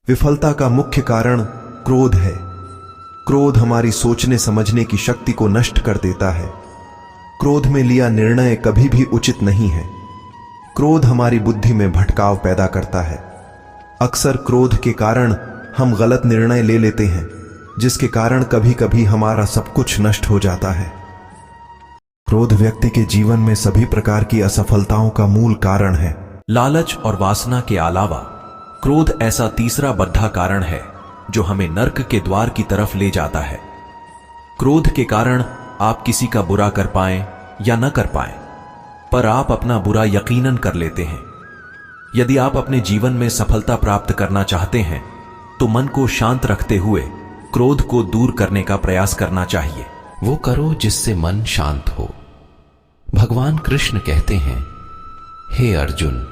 विफलता का मुख्य कारण क्रोध है। क्रोध हमारी सोचने समझने की शक्ति को नष्ट कर देता है। क्रोध में लिया निर्णय कभी भी उचित नहीं है। क्रोध हमारी बुद्धि में भटकाव पैदा करता है। अक्सर क्रोध के कारण हम गलत निर्णय ले लेते हैं, जिसके कारण कभी कभी हमारा सब कुछ नष्ट हो जाता है। क्रोध व्यक्ति के जीवन में सभी प्रकार की असफलताओं का मूल कारण है। लालच और वासना के अलावा क्रोध ऐसा तीसरा बद्धा कारण है जो हमें नर्क के द्वार की तरफ ले जाता है। क्रोध के कारण आप किसी का बुरा कर पाएं या न कर पाएं, पर आप अपना बुरा यकीनन कर लेते हैं। यदि आप अपने जीवन में सफलता प्राप्त करना चाहते हैं तो मन को शांत रखते हुए क्रोध को दूर करने का प्रयास करना चाहिए। वो करो जिससे मन शांत हो। भगवान कृष्ण कहते हैं, हे अर्जुन,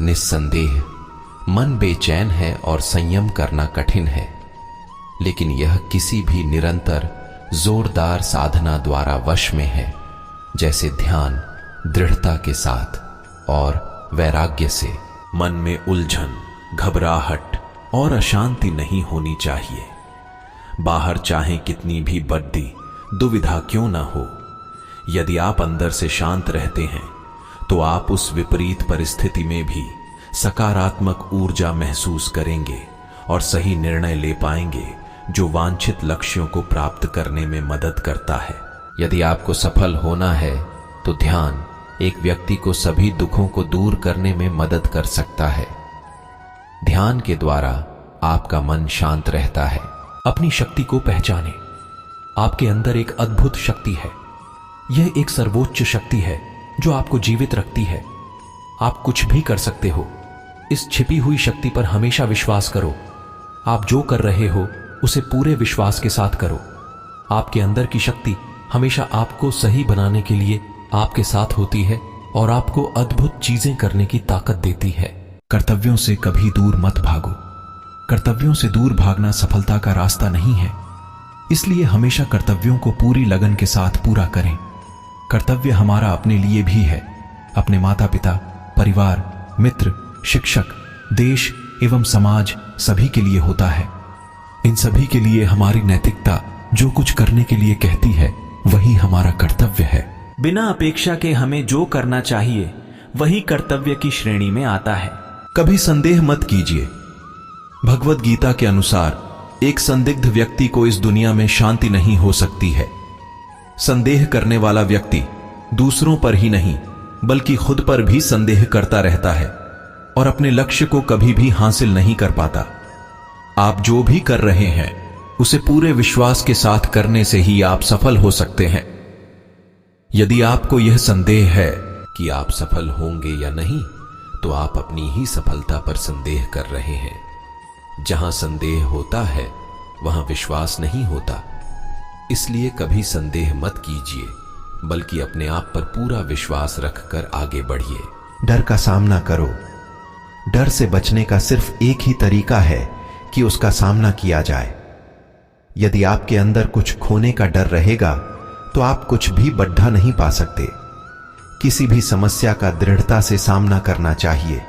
निस्संदेह मन बेचैन है और संयम करना कठिन है, लेकिन यह किसी भी निरंतर जोरदार साधना द्वारा वश में है, जैसे ध्यान, दृढ़ता के साथ और वैराग्य से। मन में उलझन, घबराहट और अशांति नहीं होनी चाहिए। बाहर चाहे कितनी भी बड़ी दुविधा क्यों ना हो, यदि आप अंदर से शांत रहते हैं तो आप उस विपरीत परिस्थिति में भी सकारात्मक ऊर्जा महसूस करेंगे और सही निर्णय ले पाएंगे, जो वांछित लक्ष्यों को प्राप्त करने में मदद करता है। यदि आपको सफल होना है तो ध्यान एक व्यक्ति को सभी दुखों को दूर करने में मदद कर सकता है। ध्यान के द्वारा आपका मन शांत रहता है। अपनी शक्ति को पहचानें। आपके अंदर एक अद्भुत शक्ति है। यह एक सर्वोच्च शक्ति है जो आपको जीवित रखती है। आप कुछ भी कर सकते हो। इस छिपी हुई शक्ति पर हमेशा विश्वास करो। आप जो कर रहे हो उसे पूरे विश्वास के साथ करो। आपके अंदर की शक्ति हमेशा आपको सही बनाने के लिए आपके साथ होती है और आपको अद्भुत चीजें करने की ताकत देती है। कर्तव्यों से कभी दूर मत भागो। कर्तव्यों से दूर भागना सफलता का रास्ता नहीं है, इसलिए हमेशा कर्तव्यों को पूरी लगन के साथ पूरा करें। कर्तव्य हमारा अपने लिए भी है, अपने माता पिता, परिवार, मित्र, शिक्षक, देश एवं समाज सभी के लिए होता है। इन सभी के लिए हमारी नैतिकता जो कुछ करने के लिए कहती है वही हमारा कर्तव्य है। बिना अपेक्षा के हमें जो करना चाहिए वही कर्तव्य की श्रेणी में आता है। कभी संदेह मत कीजिए। भगवद गीता के अनुसार एक संदिग्ध व्यक्ति को इस दुनिया में शांति नहीं हो सकती है। संदेह करने वाला व्यक्ति दूसरों पर ही नहीं बल्कि खुद पर भी संदेह करता रहता है और अपने लक्ष्य को कभी भी हासिल नहीं कर पाता। आप जो भी कर रहे हैं उसे पूरे विश्वास के साथ करने से ही आप सफल हो सकते हैं। यदि आपको यह संदेह है कि आप सफल होंगे या नहीं, तो आप अपनी ही सफलता पर संदेह कर रहे हैं। जहां संदेह होता है वहां विश्वास नहीं होता। इसलिए कभी संदेह मत कीजिए, बल्कि अपने आप पर पूरा विश्वास रखकर आगे बढ़िए। डर का सामना करो। डर से बचने का सिर्फ एक ही तरीका है कि उसका सामना किया जाए। यदि आपके अंदर कुछ खोने का डर रहेगा तो आप कुछ भी बढ़ा नहीं पा सकते। किसी भी समस्या का दृढ़ता से सामना करना चाहिए।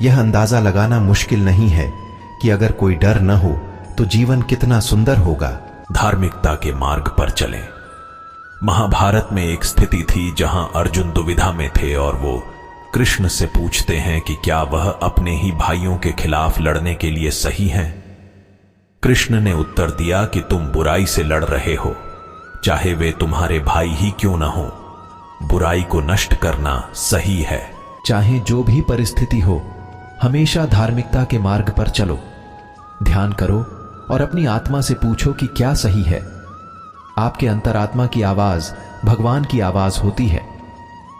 यह अंदाजा लगाना मुश्किल नहीं है कि अगर कोई डर न हो तो जीवन कितना सुंदर होगा। धार्मिकता के मार्ग पर चलें। महाभारत में एक स्थिति थी जहां अर्जुन दुविधा में थे और वो कृष्ण से पूछते हैं कि क्या वह अपने ही भाइयों के खिलाफ लड़ने के लिए सही हैं। कृष्ण ने उत्तर दिया कि तुम बुराई से लड़ रहे हो, चाहे वे तुम्हारे भाई ही क्यों न हो। बुराई को नष्ट करना सही है। चाहे जो भी परिस्थिति हो, हमेशा धार्मिकता के मार्ग पर चलो। ध्यान करो और अपनी आत्मा से पूछो कि क्या सही है। आपके अंतरात्मा की आवाज भगवान की आवाज होती है।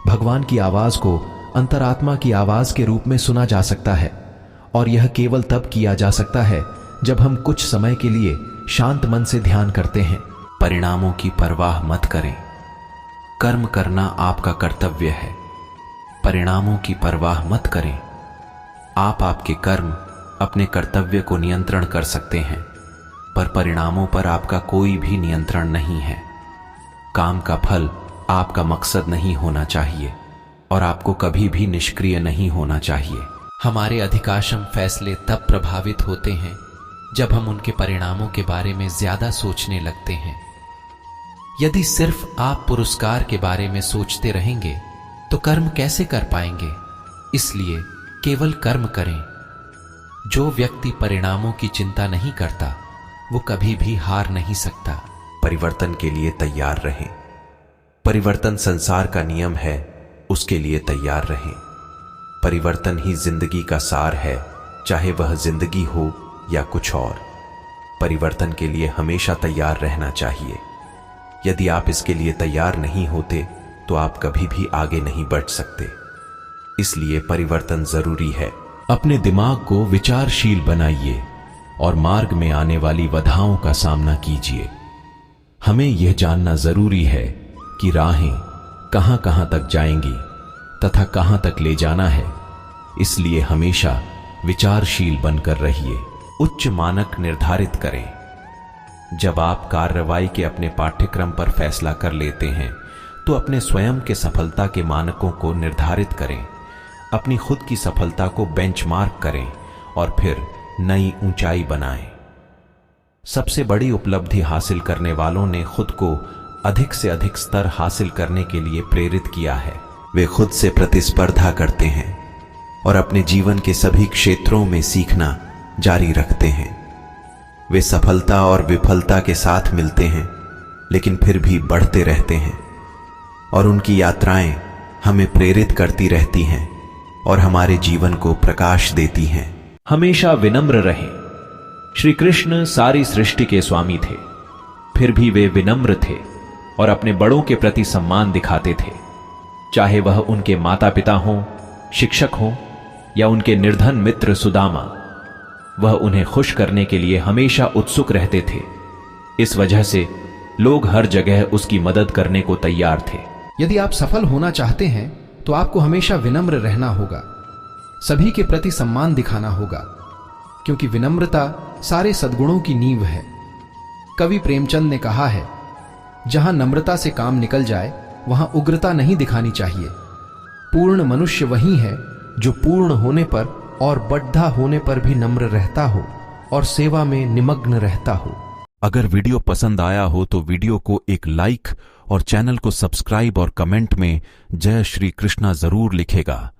भगवान की आवाज को अंतरात्मा की आवाज के रूप में सुना जा सकता है और यह केवल तब किया जा सकता है जब हम कुछ समय के लिए शांत मन से ध्यान करते हैं। परिणामों की परवाह मत करें। कर्म करना आपका कर्तव्य है। परिणामों की परवाह मत करें। आप आपके कर्म, अपने कर्तव्य को नियंत्रण कर सकते हैं, पर परिणामों पर आपका कोई भी नियंत्रण नहीं है। काम का फल आपका मकसद नहीं होना चाहिए और आपको कभी भी निष्क्रिय नहीं होना चाहिए। हमारे अधिकांशम फैसले तब प्रभावित होते हैं जब हम उनके परिणामों के बारे में ज्यादा सोचने लगते हैं। यदि सिर्फ आप पुरस्कार के बारे में सोचते रहेंगे तो कर्म कैसे कर पाएंगे? इसलिए केवल कर्म करें। जो व्यक्ति परिणामों की चिंता नहीं करता वो कभी भी हार नहीं सकता। परिवर्तन के लिए तैयार रहें। परिवर्तन संसार का नियम है, उसके लिए तैयार रहें। परिवर्तन ही जिंदगी का सार है, चाहे वह जिंदगी हो या कुछ और। परिवर्तन के लिए हमेशा तैयार रहना चाहिए। यदि आप इसके लिए तैयार नहीं होते तो आप कभी भी आगे नहीं बढ़ सकते। इसलिए परिवर्तन जरूरी है। अपने दिमाग को विचारशील बनाइए और मार्ग में आने वाली बाधाओं का सामना कीजिए। हमें यह जानना जरूरी है कि राहें कहां कहां तक जाएंगी तथा कहां तक ले जाना है। इसलिए हमेशा विचारशील बनकर रहिए। उच्च मानक निर्धारित करें। जब आप कार्रवाई के अपने पाठ्यक्रम पर फैसला कर लेते हैं तो अपने स्वयं के सफलता के मानकों को निर्धारित करें। अपनी खुद की सफलता को बेंचमार्क करें और फिर नई ऊंचाई बनाएं। सबसे बड़ी उपलब्धि हासिल करने वालों ने खुद को अधिक से अधिक स्तर हासिल करने के लिए प्रेरित किया है। वे खुद से प्रतिस्पर्धा करते हैं और अपने जीवन के सभी क्षेत्रों में सीखना जारी रखते हैं। वे सफलता और विफलता के साथ मिलते हैं लेकिन फिर भी बढ़ते रहते हैं और उनकी यात्राएं हमें प्रेरित करती रहती हैं और हमारे जीवन को प्रकाश देती हैं। हमेशा विनम्र रहें। श्री कृष्ण सारी सृष्टि के स्वामी थे, फिर भी वे विनम्र थे और अपने बड़ों के प्रति सम्मान दिखाते थे। चाहे वह उनके माता पिता हों, शिक्षक हों या उनके निर्धन मित्र सुदामा, वह उन्हें खुश करने के लिए हमेशा उत्सुक रहते थे। इस वजह से लोग हर जगह उसकी मदद करने को तैयार थे। यदि आप सफल होना चाहते हैं तो आपको हमेशा विनम्र रहना होगा। सभी के प्रति सम्मान दिखाना होगा, क्योंकि विनम्रता सारे सद्गुणों की नींव है। कवि प्रेमचंद ने कहा है, जहां नम्रता से काम निकल जाए वहां उग्रता नहीं दिखानी चाहिए। पूर्ण मनुष्य वही है जो पूर्ण होने पर और बड्ढा होने पर भी नम्र रहता हो और सेवा में निमग्न रहता हो। अगर वीडियो पसंद आया हो तो वीडियो को एक लाइक और चैनल को सब्सक्राइब और कमेंट में जय श्री कृष्णा जरूर लिखेगा।